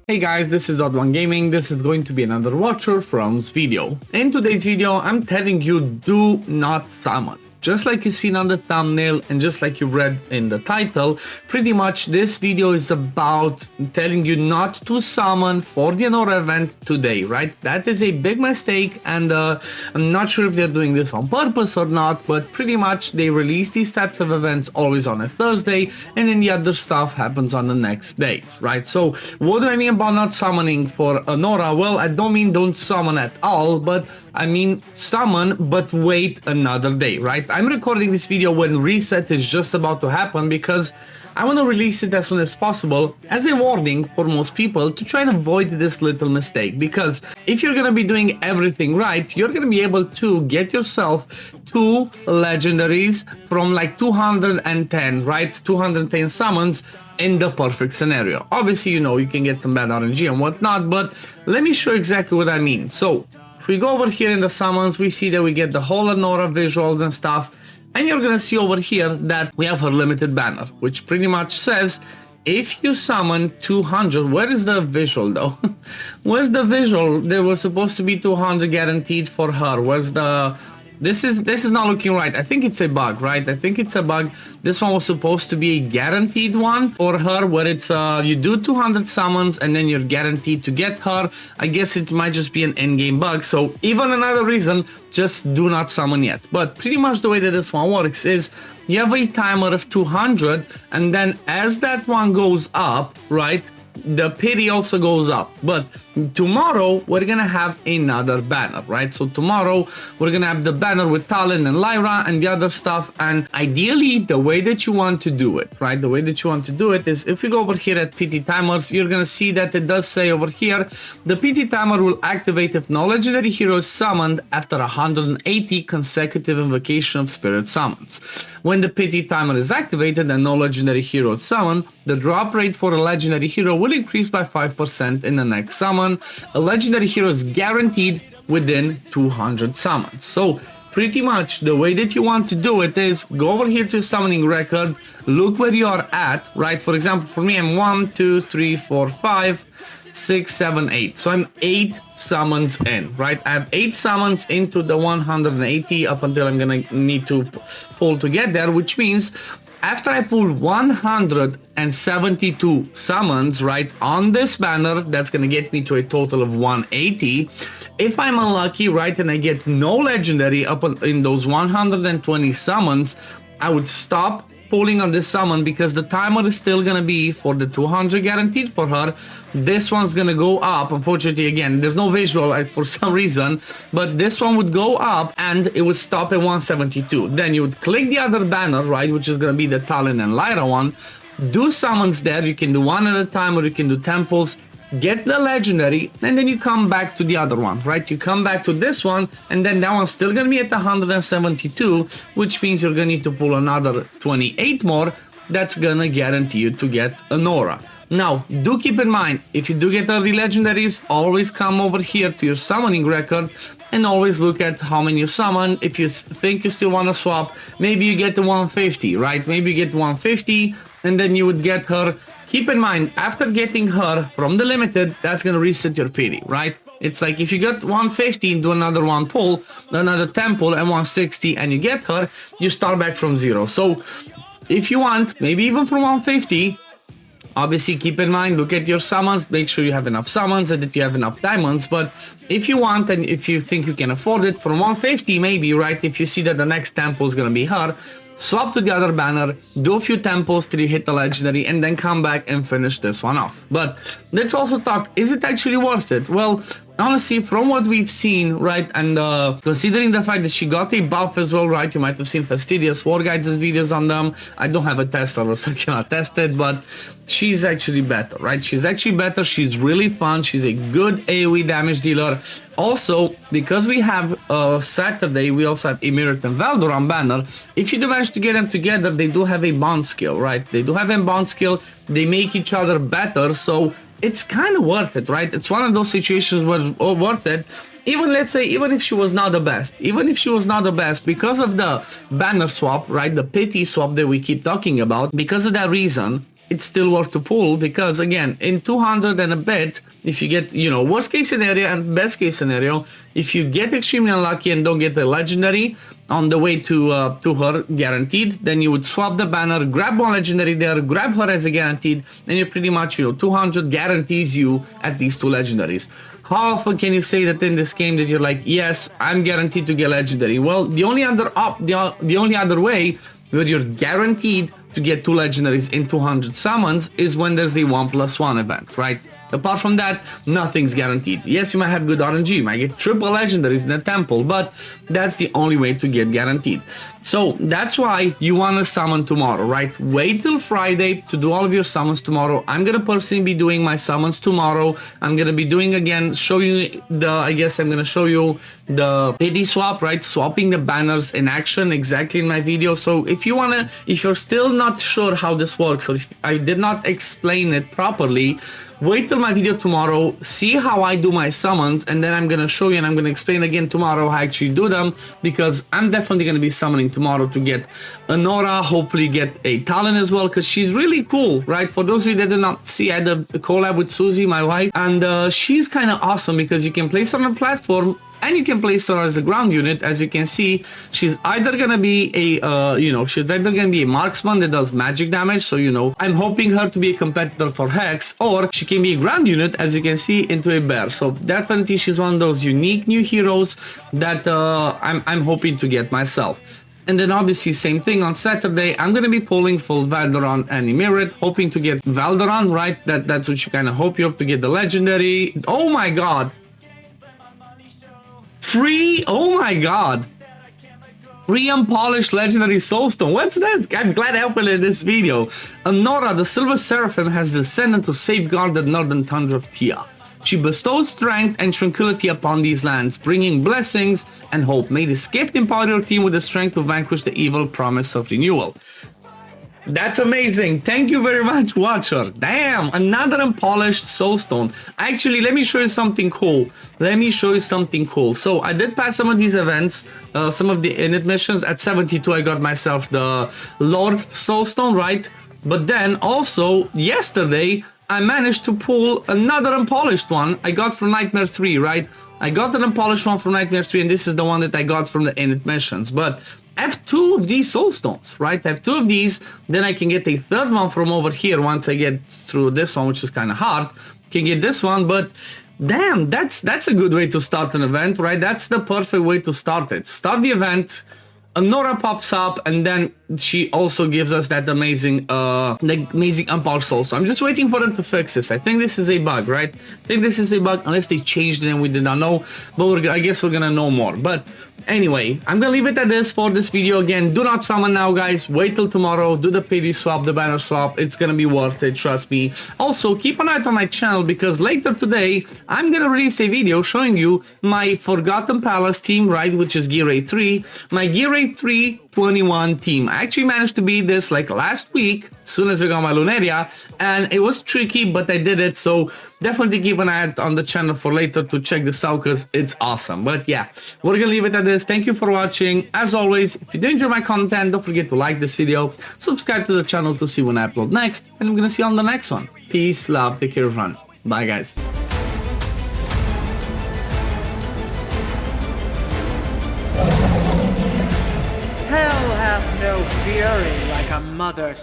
Hey guys, this is OddOneGaming. This is going to be another Watcher Thrones video. In today's video, I'm telling you, do not summon. Just like you've seen on the thumbnail and just like you've read in the title, pretty much this video is about telling you not to summon for the Anora event today, right? That is a big mistake, and I'm not sure if they're doing this on purpose or not, but pretty much they release these types of events always on a Thursday, and then the other stuff happens on the next days, right? So what do I mean about not summoning for Anora? Well, I don't mean don't summon at all, but I mean summon, but wait another day, right? I'm recording this video when reset is just about to happen because I want to release it as soon as possible as a warning for most people to try and avoid this little mistake, because if you're going to be doing everything right, you're going to be able to get yourself 2 legendaries from like 210, right? 210 summons in the perfect scenario. Obviously, you know, you can get some bad RNG and whatnot, but let me show you exactly what I mean. So if we go over here in the summons, we see that we get the whole Anora visuals and stuff, and you're gonna see over here that we have her limited banner, which pretty much says if you summon 200, where is the visual though? Where's the visual? There was supposed to be 200 guaranteed for her. Where's the... This is not looking right. I think it's a bug, right? I think it's a bug. This one was supposed to be a guaranteed one for her, where it's you do 200 summons and then you're guaranteed to get her. I guess it might just be an in-game bug. So even another reason, just do not summon yet. But pretty much the way that this one works is you have a timer of 200, and then as that one goes up, right, the pity also goes up. But tomorrow we're gonna have another banner, right? So tomorrow we're gonna have the banner with Talon and Lyra and the other stuff, and ideally the way that you want to do it, right, the way that you want to do it is if we go over here at PT timers, you're gonna see that it does say over here the PT timer will activate if no legendary hero is summoned after 180 consecutive invocation of spirit summons. When the PT timer is activated and no legendary hero is summoned, the drop rate for a legendary hero will increase by 5% in the next summon. A legendary hero is guaranteed within 200 summons. So pretty much the way that you want to do it is go over here to summoning record, look where you are at, right? For example, for me, I'm 1, 2, 3, 4, 5, 6, 7, 8. So I'm 8 summons in, right? I have 8 summons into the 180 up until I'm gonna need to pull to get there, which means after I pull 172 summons, right, on this banner, that's gonna get me to a total of 180. If I'm unlucky, right, and I get no legendary up in those 120 summons, I would stop pulling on this summon because the timer is still gonna be for the 200 guaranteed for her. This one's gonna go up. Unfortunately, again, there's no visual for some reason, but this one would go up and it would stop at 172. Then you would click the other banner, right, which is gonna be the Talon and Lyra one, do summons there. You can do one at a time or you can do temples, get the legendary, and then you come back to the other one, right? You come back to this one, and then that one's still gonna be at 172, which means you're gonna need to pull another 28 more. That's gonna guarantee you to get Anora. Now, do keep in mind, if you do get early legendaries, always come over here to your summoning record and always look at how many you summon. If you think you still want to swap, maybe you get to 150, right? Maybe you get 150, and then you would get her. Keep in mind, after getting her from the limited, that's gonna reset your pity, right? It's like if you got 150 and do another one pull, another 10 pull, and 160, and you get her, you start back from 0. So if you want, maybe even from 150, obviously keep in mind, look at your summons, make sure you have enough summons and that you have enough diamonds. But if you want and if you think you can afford it, from 150 maybe, right, if you see that the next temple is gonna be her, swap to the other banner, do a few temples till you hit the legendary, and then come back and finish this one off. But let's also talk, is it actually worth it? Well, honestly, from what we've seen, right, and considering the fact that she got a buff as well, right, you might have seen Fastidious War Guides' videos on them. I don't have a test server, so I cannot test it, but she's actually better, right? She's actually better. She's really fun. She's a good AoE damage dealer. Also, because we have Saturday, we also have Emirat and Valdor on banner. If you do manage to get them together, they do have a bond skill, right? They do have a bond skill. They make each other better, so it's kind of worth it, right? It's one of those situations where worth it. Even, let's say, even if she was not the best, because of the banner swap, right, the pity swap that we keep talking about, because of that reason, it's still worth to pull, because again, in 200 and a bit, if you get, you know, worst case scenario and best case scenario, if you get extremely unlucky and don't get the legendary on the way to her guaranteed, then you would swap the banner, grab one legendary there, grab her as a guaranteed, and you're pretty much, you know, 200 guarantees you at least 2 legendaries. How often can you say that in this game that you're like, yes, I'm guaranteed to get legendary? Well, the only other way where you're guaranteed to get 2 legendaries in 200 summons is when there's a 1+1 event, right? Apart from that, nothing's guaranteed. Yes, you might have good RNG, you might get triple legendaries in the temple, but that's the only way to get guaranteed. So that's why you want to summon tomorrow, right? Wait till Friday to do all of your summons tomorrow. I'm going to personally be doing my summons tomorrow. I'm going to be doing again, show you the, I guess I'm going to show you the PD swap, right? Swapping the banners in action exactly in my video. So if you want to, if you're still not sure how this works, or if I did not explain it properly, wait till my video tomorrow, see how I do my summons, and then I'm going to show you and I'm going to explain again tomorrow how I actually do them, because I'm definitely going to be summoning tomorrow to get Anora, hopefully get a Talon as well, because she's really cool, right? For those of you that did not see, I had a collab with Susie, my wife, and she's kind of awesome because you can place her on a platform and you can place her as a ground unit. As you can see, she's either gonna be a she's either gonna be a marksman that does magic damage, so you know, I'm hoping her to be a competitor for Hex, or she can be a ground unit, as you can see, into a bear. So definitely she's one of those unique new heroes that I'm hoping to get myself. And then obviously same thing on Saturday, I'm gonna be pulling full Valderon and Emirit, hoping to get Valderon, right? That's what you kind of hope. You hope to get the legendary. Oh my god, free, oh my god, free unpolished legendary soulstone. What's this? I'm glad I opened it in this video. Anora, the silver seraphim, has descended to safeguard the northern tundra of Tia. She bestows strength and tranquility upon these lands, bringing blessings and hope. May this gift empower your team with the strength to vanquish the evil promise of renewal. That's amazing. Thank you very much, watcher. Damn, another unpolished soulstone. Actually, let me show you something cool. So I did pass some of these events, some of the init missions. At 72, I got myself the Lord soulstone, right? But then also yesterday, I managed to pull another unpolished one I got from Nightmare 3, right? I got an unpolished one from Nightmare 3, and this is the one that I got from the init missions. But I have 2 of these soulstones, right? I have 2 of these, then I can get a third one from over here once I get through this one, which is kind of hard. Can get this one, but damn, that's a good way to start an event, right? That's the perfect way to start it. Start the event, Anora pops up, and then she also gives us that amazing unpolished soul. So I'm just waiting for them to fix this. I think this is a bug, right? I think this is a bug, unless they changed it and we did not know, but I guess we're gonna know more. But anyway, I'm gonna leave it at this for this video. Again, do not summon now, guys. Wait till tomorrow, do the PD swap, the banner swap. It's gonna be worth it, trust me. Also, keep an eye out on my channel, because later today I'm gonna release a video showing you my Forgotten Palace team, right, which is Gear 3, my Gear 3 21 team. I actually managed to beat this like last week as soon as I got my Lunaria, and it was tricky, but I did it. So definitely keep an eye out on the channel for later to check this out, because it's awesome. But yeah, we're gonna leave it at this. Thank you for watching. As always, if you do enjoy my content, don't forget to like this video, subscribe to the channel to see when I upload next, and I'm gonna see you on the next one. Peace, love, take care, everyone. Bye, guys. Hell hath no fury like a mother